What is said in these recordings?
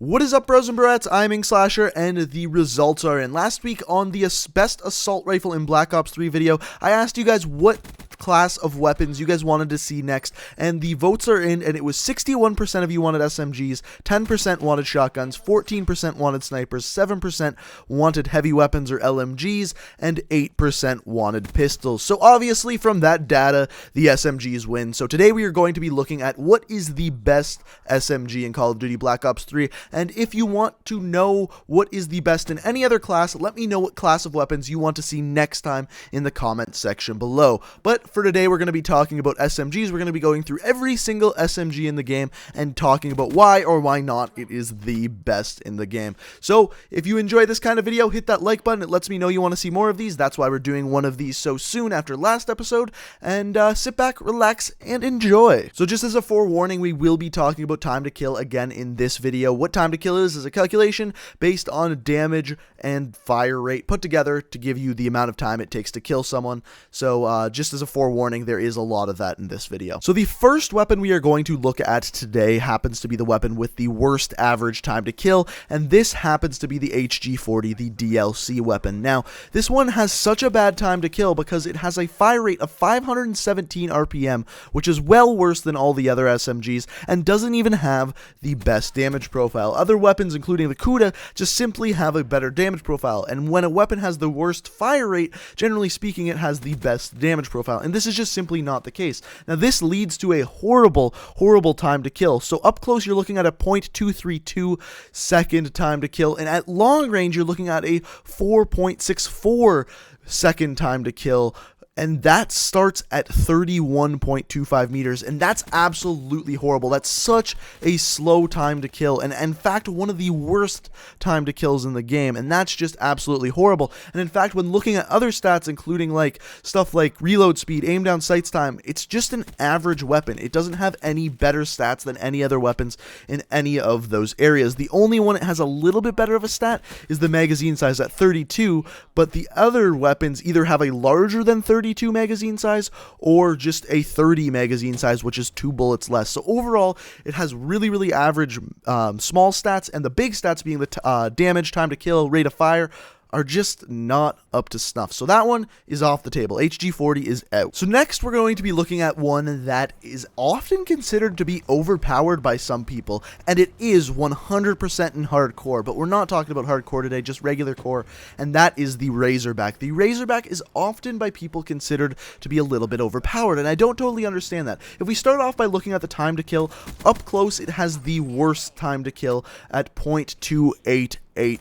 What is up, bros and broettes? I'm Inkslasher, and the results are in. Last week on the best assault rifle in Black Ops 3 video, I asked you guys what class of weapons you guys wanted to see next, and the votes are in, and it was 61% of you wanted SMGs, 10% wanted shotguns, 14% wanted snipers, 7% wanted heavy weapons or LMGs, and 8% wanted pistols. So obviously from that data, the SMGs win. So today we are going to be looking at what is the best SMG in Call of Duty Black Ops 3, and if you want to know what is the best in any other class, let me know what class of weapons you want to see next time in the comment section below. But for today, we're going to be talking about SMGs. We're going to be going through every single SMG in the game and talking about why or why not it is the best in the game. So if you enjoy this kind of video, hit that like button. It lets me know you want to see more of these. That's why we're doing one of these so soon after last episode. And sit back, relax, and enjoy. So just as a forewarning, we will be talking about time to kill again in this video. What time to kill is a calculation based on damage and fire rate put together to give you the amount of time it takes to kill someone. So just as a forewarning, there is a lot of that in this video. So the first weapon we are going to look at today happens to be the weapon with the worst average time to kill, and this happens to be the HG40, the DLC weapon. Now, this one has such a bad time to kill because it has a fire rate of 517 RPM, which is well worse than all the other SMGs, and doesn't even have the best damage profile. Other weapons, including the Kuda, just simply have a better damage profile, and when a weapon has the worst fire rate, generally speaking, it has the best damage profile, and this is just simply not the case. Now, this leads to a horrible time to kill. So up close, you're looking at a 0.232 second time to kill, and at long range, you're looking at a 4.64 second time to kill. And that starts at 31.25 meters, and that's absolutely horrible. That's such a slow time to kill, and in fact, one of the worst time to kills in the game, and that's just absolutely horrible. And in fact, when looking at other stats, including like stuff like reload speed, aim down sights time, it's just an average weapon. It doesn't have any better stats than any other weapons in any of those areas. The only one that has a little bit better of a stat is the magazine size at 32, but the other weapons either have a larger than 32 magazine size or just a 30 magazine size, which is 2 bullets less. So overall, it has really average small stats, and the big stats being the damage, time to kill, rate of fire, are just not up to snuff. So that one is off the table. HG40 is out. So next we're going to be looking at one that is often considered to be overpowered by some people, and it is 100% in hardcore, but we're not talking about hardcore today, just regular core, and that is the Razorback. The Razorback is often by people considered to be a little bit overpowered, and I don't totally understand that. If we start off by looking at the time to kill, up close it has the worst time to kill at 0.288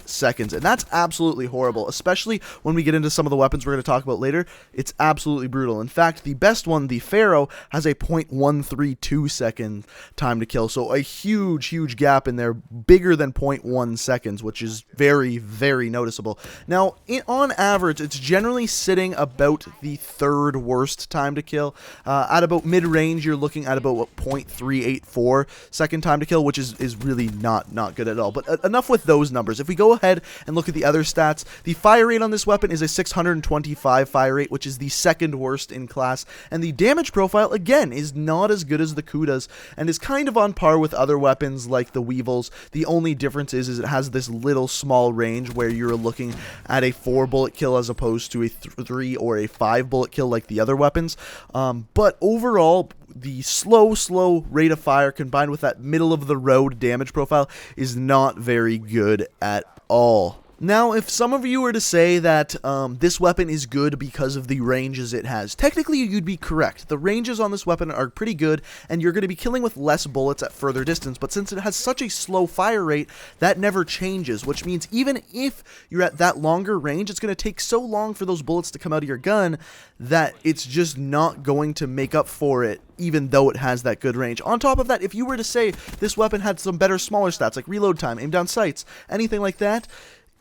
seconds, and that's absolutely horrible, especially when we get into some of the weapons we're going to talk about later. It's absolutely brutal. In fact, the best one, the Pharaoh, has a 0.132 second time to kill, so a huge gap in there, bigger than 0.1 seconds, which is very noticeable. Now, on average, it's generally sitting about the third worst time to kill. At about mid-range, you're looking at about 0.384 second time to kill, which is really not good at all. But enough with those numbers. If we go ahead and look at the other stats, the fire rate on this weapon is a 625 fire rate, which is the second worst in class, and the damage profile, again, is not as good as the Kudas, and is kind of on par with other weapons like the Weevils. The only difference is it has this little small range where you're looking at a 4 bullet kill as opposed to a 3 or a 5 bullet kill like the other weapons. But overall, the slow rate of fire combined with that middle of the road damage profile is not very good at all. Now, if some of you were to say that this weapon is good because of the ranges it has, technically you'd be correct. The ranges on this weapon are pretty good, and you're going to be killing with less bullets at further distance, but since it has such a slow fire rate, that never changes, which means even if you're at that longer range, it's going to take so long for those bullets to come out of your gun that it's just not going to make up for it, even though it has that good range. On top of that, if you were to say this weapon had some better smaller stats, like reload time, aim down sights, anything like that,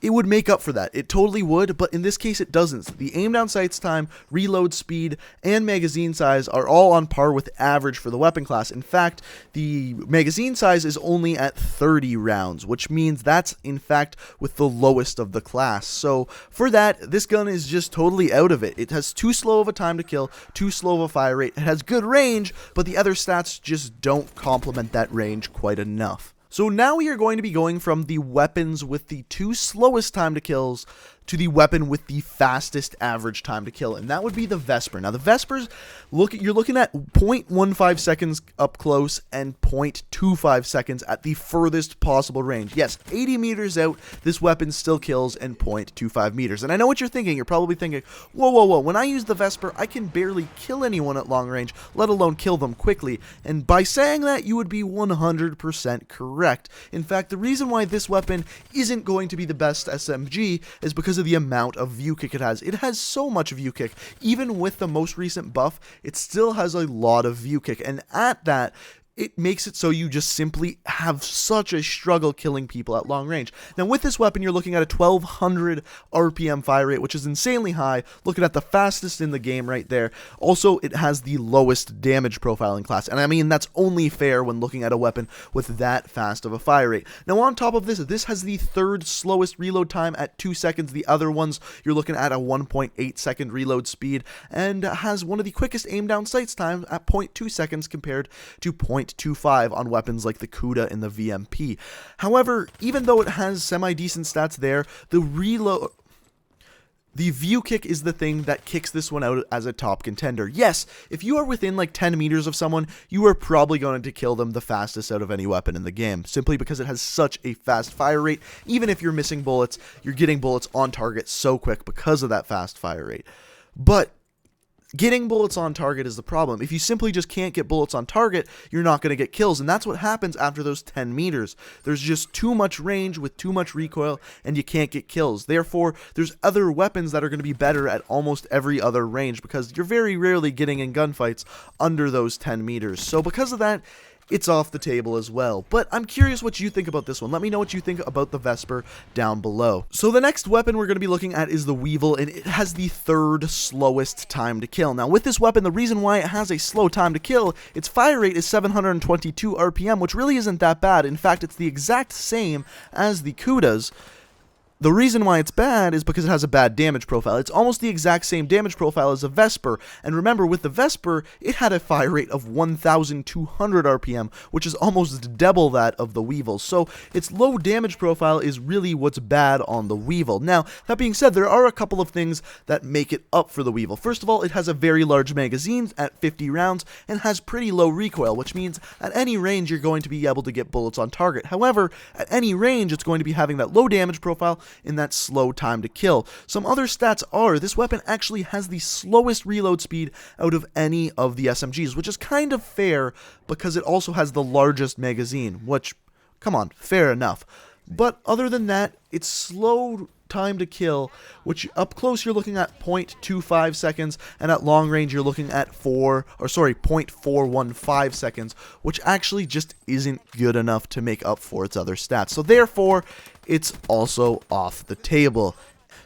it would make up for that. It totally would, but in this case it doesn't. The aim down sights time, reload speed, and magazine size are all on par with average for the weapon class. In fact, the magazine size is only at 30 rounds, which means that's in fact with the lowest of the class. So for that, this gun is just totally out of it. It has too slow of a time to kill, too slow of a fire rate. It has good range, but the other stats just don't complement that range quite enough. So now we are going to be going from the weapons with the 2 slowest time to kills to the weapon with the fastest average time to kill, and that would be the Vesper. Now the Vespers, you're looking at 0.15 seconds up close and 0.25 seconds at the furthest possible range. Yes, 80 meters out, this weapon still kills in 0.25 meters. And I know what you're thinking. You're probably thinking, whoa, when I use the Vesper, I can barely kill anyone at long range, let alone kill them quickly. And by saying that, you would be 100% correct. In fact, the reason why this weapon isn't going to be the best SMG is because of the amount of view kick it has. It has so much view kick. Even with the most recent buff, it still has a lot of view kick, and at that, it makes it so you just simply have such a struggle killing people at long range. Now with this weapon, you're looking at a 1200 RPM fire rate, which is insanely high, looking at the fastest in the game right there. Also, it has the lowest damage profile in class, and I mean, that's only fair when looking at a weapon with that fast of a fire rate. Now on top of this, this has the 3rd slowest reload time at 2 seconds. The other ones, you're looking at a 1.8 second reload speed, and has one of the quickest aim down sights times at 0.2 seconds compared to 0.25 on weapons like the Kuda and the VMP. However, even though it has semi-decent stats there, the view kick is the thing that kicks this one out as a top contender. Yes, if you are within like 10 meters of someone, you are probably going to kill them the fastest out of any weapon in the game, simply because it has such a fast fire rate. Even if you're missing bullets, you're getting bullets on target so quick because of that fast fire rate. But getting bullets on target is the problem. If you simply just can't get bullets on target, you're not going to get kills, and that's what happens after those 10 meters. There's just too much range with too much recoil, and you can't get kills. Therefore, there's other weapons that are going to be better at almost every other range, because you're very rarely getting in gunfights under those 10 meters. So because of that, it's off the table as well. But I'm curious what you think about this one. Let me know what you think about the Vesper down below. So the next weapon we're going to be looking at is the Weevil, and it has the 3rd slowest time to kill. Now with this weapon, the reason why it has a slow time to kill, its fire rate is 722 RPM, which really isn't that bad. In fact, it's the exact same as the Kuda's. The reason why it's bad is because it has a bad damage profile. It's almost the exact same damage profile as a Vesper, and remember, with the Vesper, it had a fire rate of 1,200 RPM, which is almost double that of the Weevil. So its low damage profile is really what's bad on the Weevil. Now, that being said, there are a couple of things that make it up for the Weevil. First of all, it has a very large magazine at 50 rounds and has pretty low recoil, which means at any range you're going to be able to get bullets on target. However, at any range, it's going to be having that low damage profile in that slow time to kill. Some other stats are, this weapon actually has the slowest reload speed out of any of the SMGs, which is kind of fair because it also has the largest magazine, which, come on, fair enough. But other than that, it's slow time to kill, which up close you're looking at 0.25 seconds, and at long range you're looking at 0.415 seconds, which actually just isn't good enough to make up for its other stats. So therefore, it's also off the table.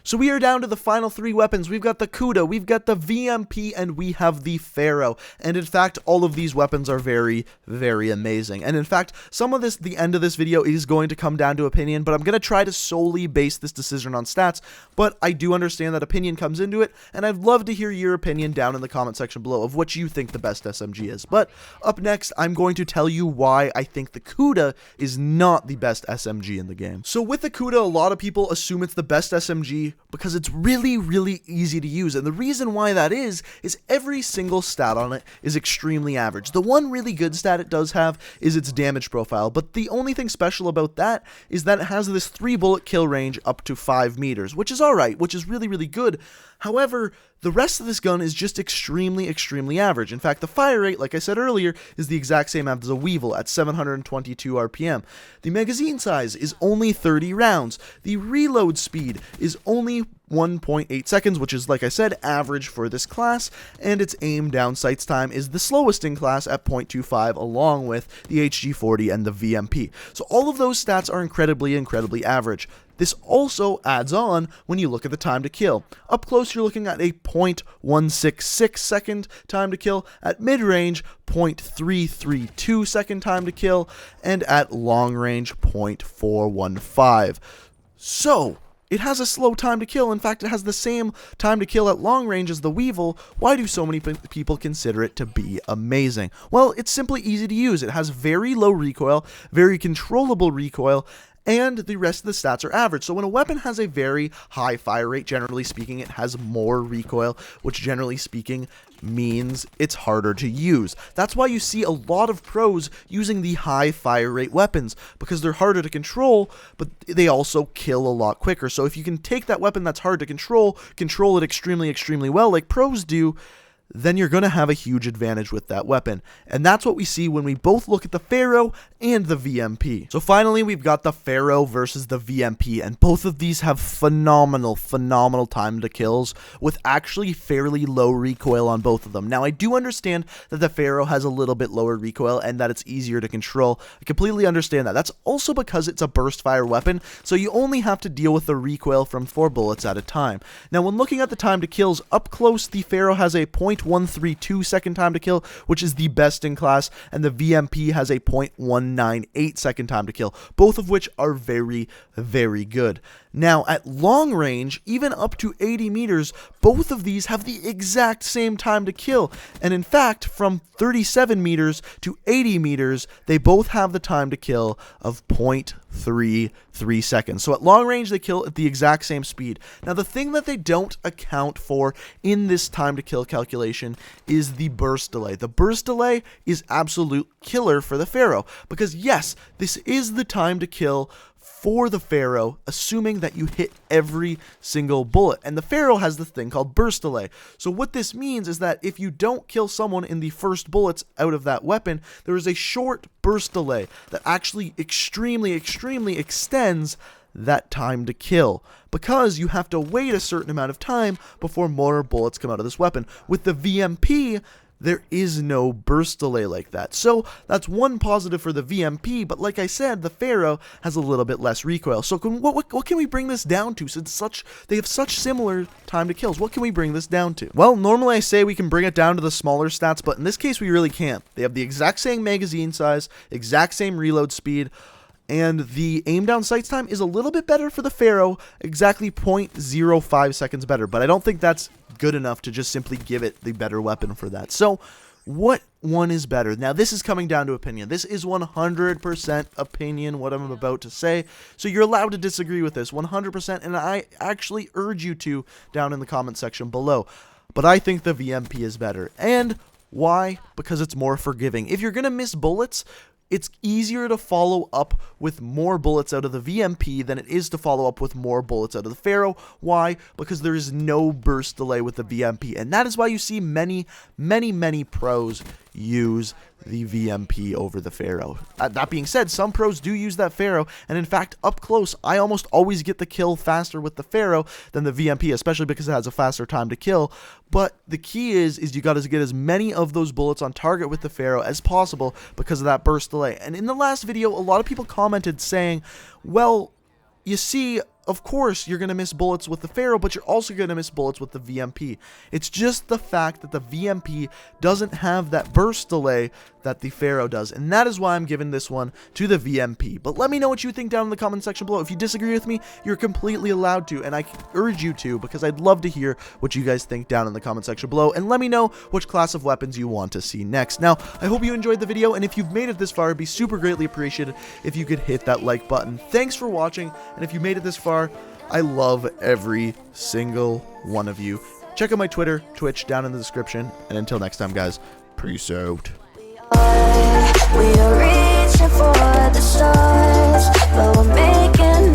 So we are down to the final 3 weapons. We've got the Kuda, we've got the VMP, and we have the Pharaoh. And in fact, all of these weapons are very, very amazing. And in fact, some of this, the end of this video is going to come down to opinion, but I'm going to try to solely base this decision on stats. But I do understand that opinion comes into it, and I'd love to hear your opinion down in the comment section below of what you think the best SMG is. But up next, I'm going to tell you why I think the Kuda is not the best SMG in the game. So with the Kuda, a lot of people assume it's the best SMG because it's really, really easy to use, and the reason why that is every single stat on it is extremely average. The one really good stat it does have is its damage profile, but the only thing special about that is that it has this 3 bullet kill range up to 5 meters, which is alright, which is really, really good. However, the rest of this gun is just extremely, extremely average. In fact, the fire rate, like I said earlier, is the exact same as a Weevil at 722 RPM. The magazine size is only 30 rounds. The reload speed is only 1.8 seconds, which is, like I said, average for this class, and its aim down sights time is the slowest in class at 0.25, along with the HG40 and the VMP. So all of those stats are incredibly, incredibly average. This also adds on when you look at the time to kill. Up close, you're looking at a 0.166 second time to kill, at mid-range, 0.332 second time to kill, and at long range, 0.415. So, it has a slow time to kill. In fact, it has the same time to kill at long range as the Weevil. Why do so many people consider it to be amazing? Well, it's simply easy to use. It has very low recoil, very controllable recoil, and the rest of the stats are average. So when a weapon has a very high fire rate, generally speaking, it has more recoil, which generally speaking means it's harder to use. That's why you see a lot of pros using the high fire rate weapons, because they're harder to control, but they also kill a lot quicker. So if you can take that weapon that's hard to control it extremely well, like pros do, then you're going to have a huge advantage with that weapon. And that's what we see when we both look at the Pharaoh and the VMP. So finally, we've got the Pharaoh versus the VMP, and both of these have phenomenal time to kills with actually fairly low recoil on both of them. Now, I do understand that the Pharaoh has a little bit lower recoil and that it's easier to control. I completely understand that. That's also because it's a burst fire weapon, so you only have to deal with the recoil from 4 bullets at a time. Now, when looking at the time to kills, up close, the Pharaoh has a 0.132 second time to kill, which is the best in class, and the VMP has a 0.198 second time to kill, both of which are very good. Now, at long range, even up to 80 meters, both of these have the exact same time to kill. And in fact, from 37 meters to 80 meters, they both have the time to kill of 0.33 seconds. So at long range, they kill at the exact same speed. Now, the thing that they don't account for in this time to kill calculation is the burst delay. The burst delay is absolute killer for the Pharaoh, because yes, this is the time to kill for the Pharaoh, assuming that you hit every single bullet. And the Pharaoh has this thing called burst delay. So what this means is that if you don't kill someone in the first bullets out of that weapon, there is a short burst delay that actually extremely extends that time to kill, because you have to wait a certain amount of time before more bullets come out of this weapon. With the VMP, there is no burst delay like that. So that's one positive for the VMP, but like I said, the Pharaoh has a little bit less recoil. So what can we bring this down to? Since they have such similar time to kills, what can we bring this down to? Well, normally I say we can bring it down to the smaller stats, but in this case we really can't. They have the exact same magazine size, exact same reload speed, and the aim down sights time is a little bit better for the Pharaoh, exactly 0.05 seconds better, but I don't think that's good enough to just simply give it the better weapon for that. So what one is better? Now, this is coming down to opinion. This is 100% opinion, what I'm about to say, so you're allowed to disagree with this 100%, and I actually urge you to down in the comment section below. But I think the VMP is better. And why? Because it's more forgiving. If you're gonna miss bullets, it's easier to follow up with more bullets out of the VMP than it is to follow up with more bullets out of the Pharaoh. Why? Because there is no burst delay with the VMP, and that is why you see many pros use the VMP over the Pharaoh. That being said, some pros do use that Pharaoh, and in fact, up close, I almost always get the kill faster with the Pharaoh than the VMP, especially because it has a faster time to kill. But the key is you got to get as many of those bullets on target with the Pharaoh as possible because of that burst delay. And in the last video, a lot of people commented saying, well, you see, of course, you're going to miss bullets with the Pharaoh, but you're also going to miss bullets with the VMP. It's just the fact that the VMP doesn't have that burst delay that the Pharaoh does, and that is why I'm giving this one to the VMP. But let me know what you think down in the comment section below. If you disagree with me, you're completely allowed to, and I urge you to, because I'd love to hear what you guys think down in the comment section below, and let me know which class of weapons you want to see next. Now, I hope you enjoyed the video, and if you've made it this far, it'd be super greatly appreciated if you could hit that like button. Thanks for watching, and if you made it this far, I love every single one of you. Check out my Twitter, Twitch down in the description, and until next time, guys, peace out. We are reaching for the stars, but we're making